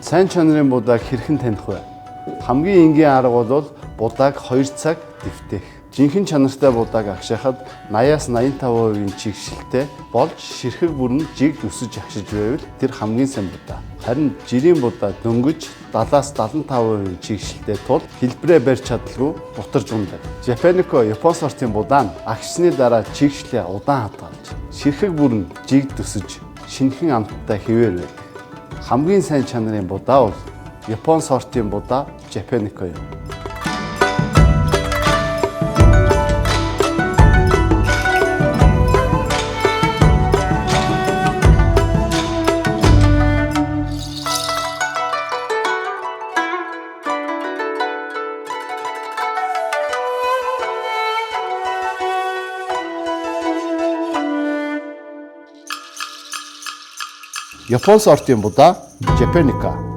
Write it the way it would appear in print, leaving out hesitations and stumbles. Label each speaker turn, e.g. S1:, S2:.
S1: Сайн чанарын будааг хэрхэн таних вэ? Хамгийн энгийн арга бол будааг 2 цаг дэвтэх. Жинхэнэ чанартай будааг агшихад 80-аас 85% чигшилтэй болж ширхэг бүрэн жиг өсөж агшиж байвал тэр хамгийн сайн будаа. Харин жирийн будаа дөнгөж 70-аас 75% чигшилтэй тул хэлбэрээ барьж чадалгүй бутарж ундаг. Japonica Япон сортын будаа нь агшсны дараа чигшлээ удаан хадгалж ширхэг бүрэн жиг өсөж шинэхэн амттай хэвээр байдаг. Хамгийн сайн чанарын будаа бол Япон сортын будаа Japonica юм. Япон сортын будаа Japonica.